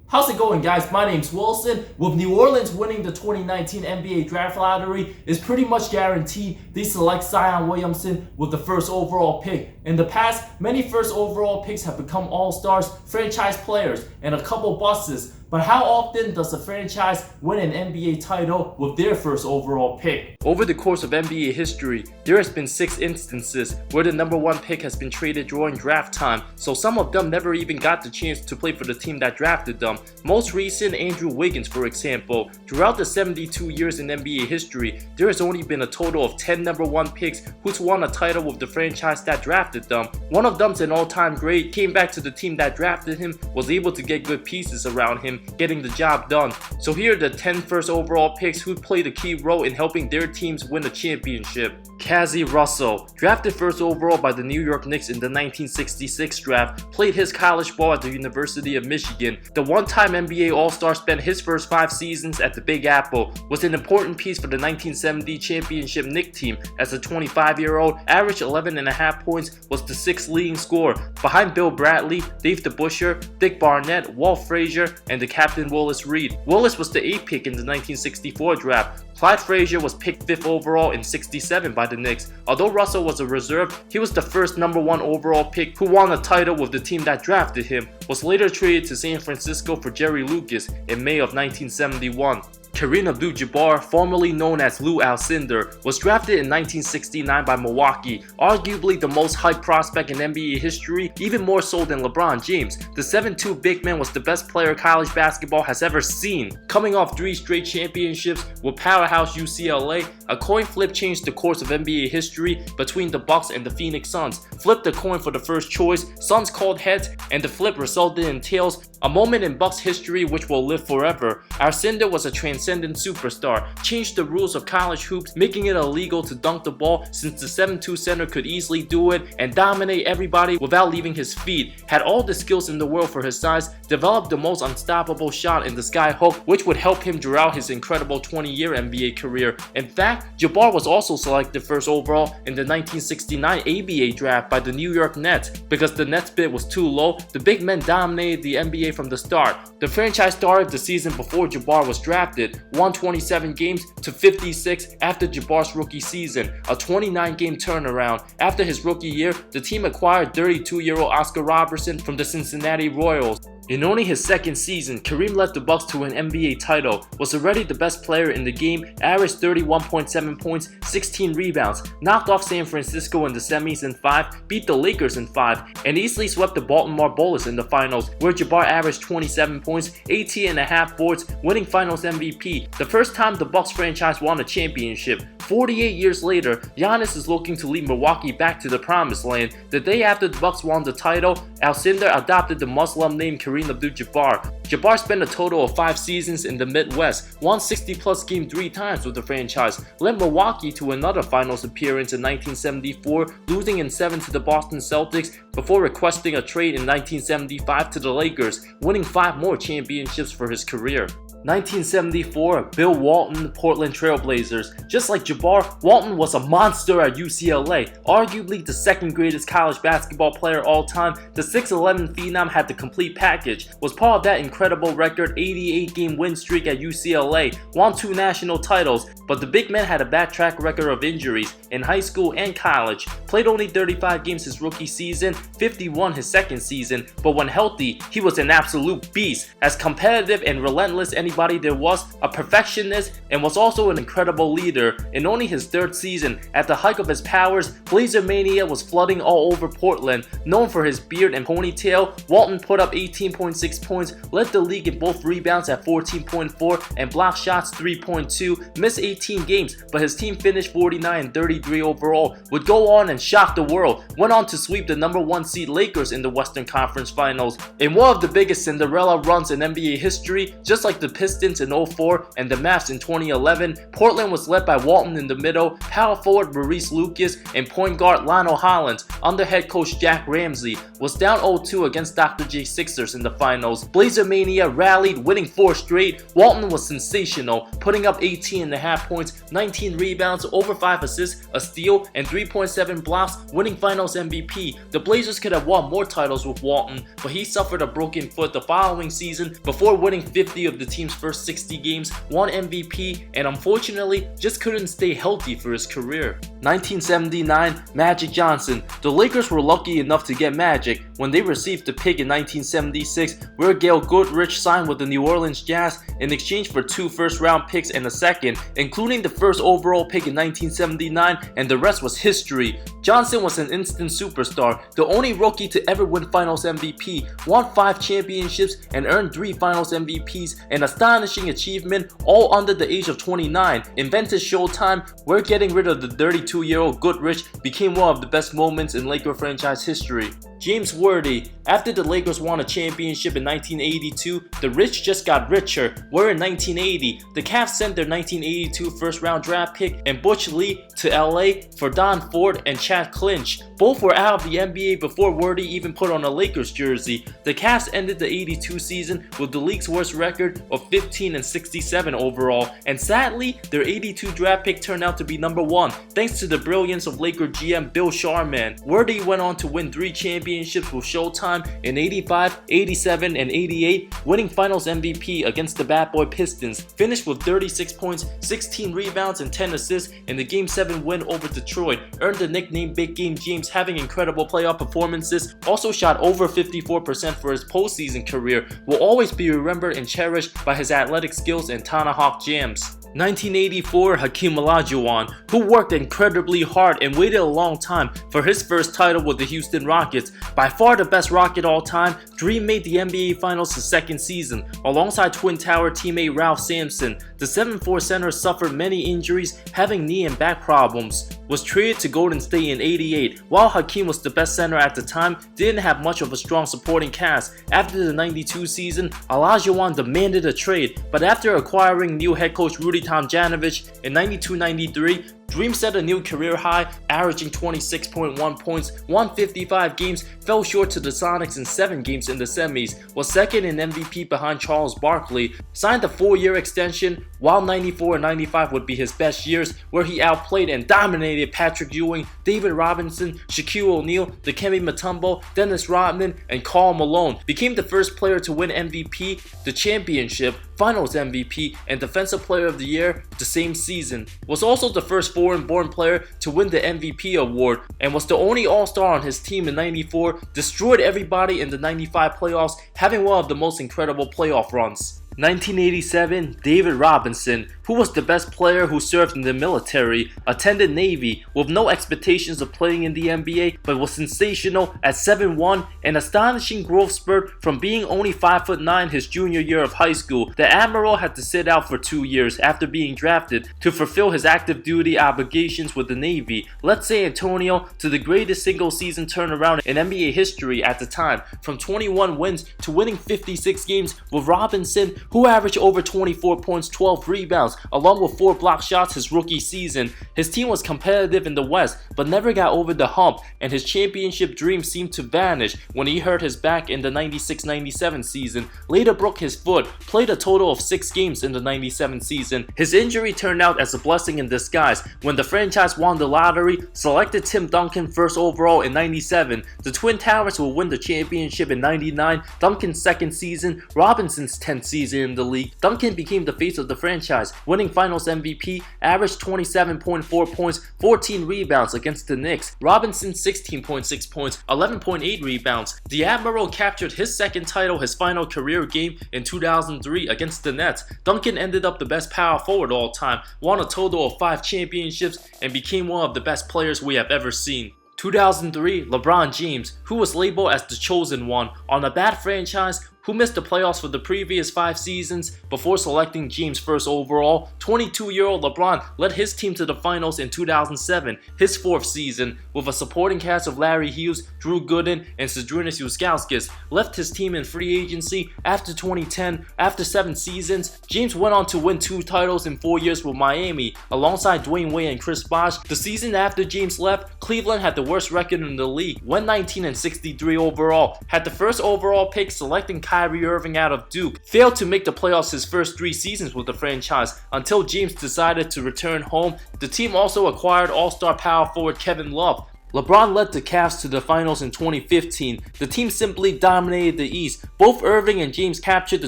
How's it going, guys? My name's Wilson. With New Orleans winning the 2019 NBA Draft Lottery, it's pretty much guaranteed they select Zion Williamson with the first overall pick. In the past, many first overall picks have become all-stars, franchise players, and a couple busts. But how often does a franchise win an NBA title with their first overall pick? Over the course of NBA history, there has been 6 instances where the number 1 pick has been traded during draft time, so some of them never even got the chance to play for the team that drafted them. Most recent, Andrew Wiggins, for example. Throughout the 72 years in NBA history, there has only been a total of 10 number 1 picks who's won a title with the franchise that drafted them. One of them's an all-time great, came back to the team that drafted him, was able to get good pieces around him, getting the job done. So here are the 10 first overall picks who played a key role in helping their teams win a championship. Cazzie Russell, drafted first overall by the New York Knicks in the 1966 draft, played his college ball at the University of Michigan. The one-time NBA All-Star, spent his first 5 seasons at the Big Apple, was an important piece for the 1970 championship Knicks team. As a 25-year-old, averaged 11.5 points, was the 6th leading scorer, behind Bill Bradley, Dave DeBusschere, Dick Barnett, Walt Frazier, and the captain Willis Reed. Willis was the 8th pick in the 1964 draft. Clyde Frazier was picked 5th overall in '67 by the Knicks. Although Russell was a reserve, he was the first number 1 overall pick who won a title with the team that drafted him. Was later traded to San Francisco for Jerry Lucas in May of 1971. Kareem Abdul-Jabbar, formerly known as Lou Alcindor, was drafted in 1969 by Milwaukee, arguably the most hyped prospect in NBA history, even more so than LeBron James. The 7'2" big man was the best player college basketball has ever seen. Coming off 3 straight championships with powerhouse UCLA, a coin flip changed the course of NBA history between the Bucks and the Phoenix Suns. Flipped the coin for the first choice, Suns called heads, and the flip resulted in tails, a moment in Bucks history which will live forever. Alcindor was a transcendent superstar, changed the rules of college hoops, making it illegal to dunk the ball since the 7'2" center could easily do it and dominate everybody without leaving his feet. Had all the skills in the world for his size, developed the most unstoppable shot in the skyhook, which would help him throughout his incredible 20-year NBA career. In fact, Jabbar was also selected first overall in the 1969 ABA draft by the New York Nets. Because the Nets bid was too low, the big men dominated the NBA from the start. The franchise started the season before Jabbar was drafted, won 27 games to 56 after Jabbar's rookie season, a 29-game turnaround. After his rookie year, the team acquired 32-year-old Oscar Robertson from the Cincinnati Royals. In only his 2nd season, Kareem led the Bucks to an NBA title, was already the best player in the game, averaged 31.7 points, 16 rebounds, knocked off San Francisco in the semis in 5, beat the Lakers in 5, and easily swept the Baltimore Bullets in the finals, where Jabbar averaged 27 points, 18.5 boards, winning finals MVP, the first time the Bucks franchise won a championship. 48 years later, Giannis is looking to lead Milwaukee back to the promised land. The day after the Bucks won the title, Alcindor adopted the Muslim name Kareem Abdul-Jabbar. Jabbar spent a total of 5 seasons in the Midwest, won 60-plus games 3 times with the franchise, led Milwaukee to another finals appearance in 1974, losing in 7 to the Boston Celtics before requesting a trade in 1975 to the Lakers, winning 5 more championships for his career. 1974, Bill Walton, Portland Trail Blazers. Just like Jabbar, Walton was a monster at UCLA, arguably the 2nd greatest college basketball player all time. The 6'11" phenom had the complete package, was part of that incredible record 88-game win streak at UCLA, won 2 national titles, but the big man had a bad track record of injuries in high school and college. Played only 35 games his rookie season, 51 his 2nd season, but when healthy, he was an absolute beast, as competitive and relentless anybody there was, a perfectionist, and was also an incredible leader. In only his 3rd season, at the height of his powers, Blazer Mania was flooding all over Portland. Known for his beard and ponytail, Walton put up 18.6 points, led the league in both rebounds at 14.4 and block shots 3.2, missed 18 games, but his team finished 49 and 33 overall, would go on and shock the world, went on to sweep the number 1 seed Lakers in the Western Conference Finals. In one of the biggest Cinderella runs in NBA history, just like the Pistons in 2004 and the Mavs in 2011, Portland was led by Walton in the middle, power forward Maurice Lucas, and point guard Lionel Hollins. Under head coach Jack Ramsey was down 0-2 against Dr. J Sixers in the finals. Blazer Mania rallied, winning 4 straight. Walton was sensational, putting up 18.5 points, 19 rebounds, over 5 assists, a steal, and 3.7 blocks, winning finals MVP. The Blazers could have won more titles with Walton, but he suffered a broken foot the following season before winning 50 of the team's first 60 games, won MVP, and unfortunately just couldn't stay healthy for his career. 1979, Magic Johnson. The Lakers were lucky enough to get Magic when they received the pick in 1976, where Gail Goodrich signed with the New Orleans Jazz in exchange for 2 first-round picks and a second, including the first overall pick in 1979, and the rest was history. Johnson was an instant superstar, the only rookie to ever win Finals MVP, won 5 championships, and earned 3 Finals MVPs, an astonishing achievement, all under the age of 29. Invented Showtime, where getting rid of the 32-year-old Goodrich became one of the best moments in Laker franchise history. James Worthy. After the Lakers won a championship in 1982, the rich just got richer, where in 1980, the Cavs sent their 1982 first-round draft pick and Butch Lee to LA for Don Ford and Chad Clinch. Both were out of the NBA before Worthy even put on a Lakers jersey. The Cavs ended the 82 season with the league's worst record of 15-67 overall, and sadly, their 82 draft pick turned out to be number 1, thanks to the brilliance of Laker GM Bill Sharman. Worthy went on to win 3 championships with Showtime in 85, 87, and 88, winning Finals MVP against the Bad Boy Pistons, finished with 36 points, 16 rebounds, and 10 assists in the Game 7 win over Detroit, earned the nickname Big Game James, having incredible playoff performances, also shot over 54% for his postseason career, will always be remembered and cherished by his athletic skills and Tomahawk jams. 1984, Hakeem Olajuwon, who worked incredibly hard and waited a long time for his first title with the Houston Rockets. By far the best Rocket all time, Dream made the NBA Finals his second season, alongside Twin Tower teammate Ralph Sampson. The 7'4" center suffered many injuries, having knee and back problems. Was traded to Golden State in 88. While Hakeem was the best center at the time, didn't have much of a strong supporting cast. After the 92 season, Olajuwon demanded a trade, but after acquiring new head coach Rudy Tomjanovich in 92-93, Dream set a new career high, averaging 26.1 points, won 55 games, fell short to the Sonics in 7 games in the semis, was second in MVP behind Charles Barkley, signed a 4-year extension, while 94 and 95 would be his best years, where he outplayed and dominated Patrick Ewing, David Robinson, Shaquille O'Neal, Dikembe Mutombo, Dennis Rodman, and Karl Malone, became the first player to win MVP, the championship, Finals MVP, and Defensive Player of the Year the same season, was also the first foreign-born player to win the MVP award, and was the only All-Star on his team in 94, destroyed everybody in the 95 playoffs, having one of the most incredible playoff runs. 1987, David Robinson, who was the best player who served in the military, attended Navy with no expectations of playing in the NBA, but was sensational at 7'1", an astonishing growth spurt from being only 5'9" his junior year of high school. The Admiral had to sit out for 2 years after being drafted to fulfill his active duty obligations with the Navy, led San Antonio to the greatest single season turnaround in NBA history at the time, from 21 wins to winning 56 games, with Robinson, who averaged over 24 points, 12 rebounds, along with 4 block shots his rookie season. His team was competitive in the West, but never got over the hump, and his championship dream seemed to vanish when he hurt his back in the 96-97 season, later broke his foot, played a total of 6 games in the 97 season. His injury turned out as a blessing in disguise when the franchise won the lottery, selected Tim Duncan first overall in 97. The Twin Towers will win the championship in 99, Duncan's second season, Robinson's 10th season in the league. Duncan became the face of the franchise, winning Finals MVP, averaged 27.4 points, 14 rebounds against the Knicks. Robinson 16.6 points, 11.8 rebounds. The Admiral captured his second title, his final career game in 2003 against the Nets. Duncan ended up the best power forward all time, won a total of 5 championships, and became one of the best players we have ever seen. 2003, LeBron James, who was labeled as the chosen one on a bad franchise, who missed the playoffs for the previous 5 seasons before selecting James first overall. 22-year-old LeBron led his team to the finals in 2007, his 4th season, with a supporting cast of Larry Hughes, Drew Gooden, and Zydrunas Ilgauskas. Left his team in free agency after 2010. After 7 seasons, James went on to win 2 titles in 4 years with Miami, alongside Dwayne Wade and Chris Bosh. The season after James left, Cleveland had the worst record in the league, went 19-63 overall, had the first overall pick selecting Kyrie Irving out of Duke, failed to make the playoffs his first 3 seasons with the franchise until James decided to return home. The team also acquired all-star power forward Kevin Love. LeBron led the Cavs to the finals in 2015. The team simply dominated the East. Both Irving and James captured the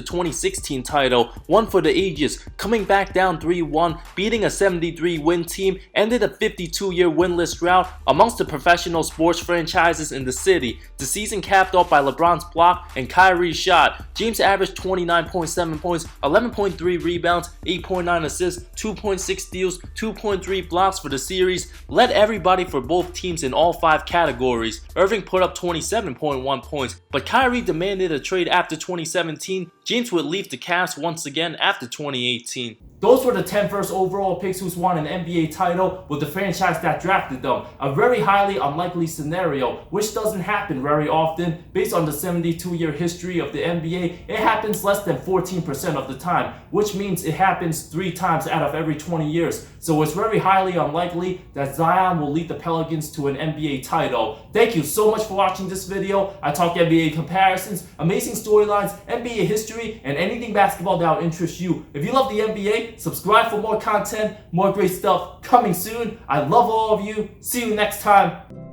2016 title, one for the ages, coming back down 3-1, beating a 73-win team, ended a 52-year winless drought amongst the professional sports franchises in the city. The season capped off by LeBron's block and Kyrie's shot. James averaged 29.7 points, 11.3 rebounds, 8.9 assists, 2.6 steals, 2.3 blocks for the series, led everybody for both teams in all 5 categories. Irving put up 27.1 points, but Kyrie demanded a trade after 2017. James would leave the Cavs once again after 2018. Those were the 10 first overall picks who's won an NBA title with the franchise that drafted them. A very highly unlikely scenario, which doesn't happen very often. Based on the 72-year history of the NBA, it happens less than 14% of the time, which means it happens 3 times out of every 20 years. So it's very highly unlikely that Zion will lead the Pelicans to an NBA title. Thank you so much for watching this video. I talk NBA comparisons, amazing storylines, NBA history, and anything basketball that will interest you. If you love the NBA, subscribe for more content, more great stuff coming soon. I love all of you. See you next time.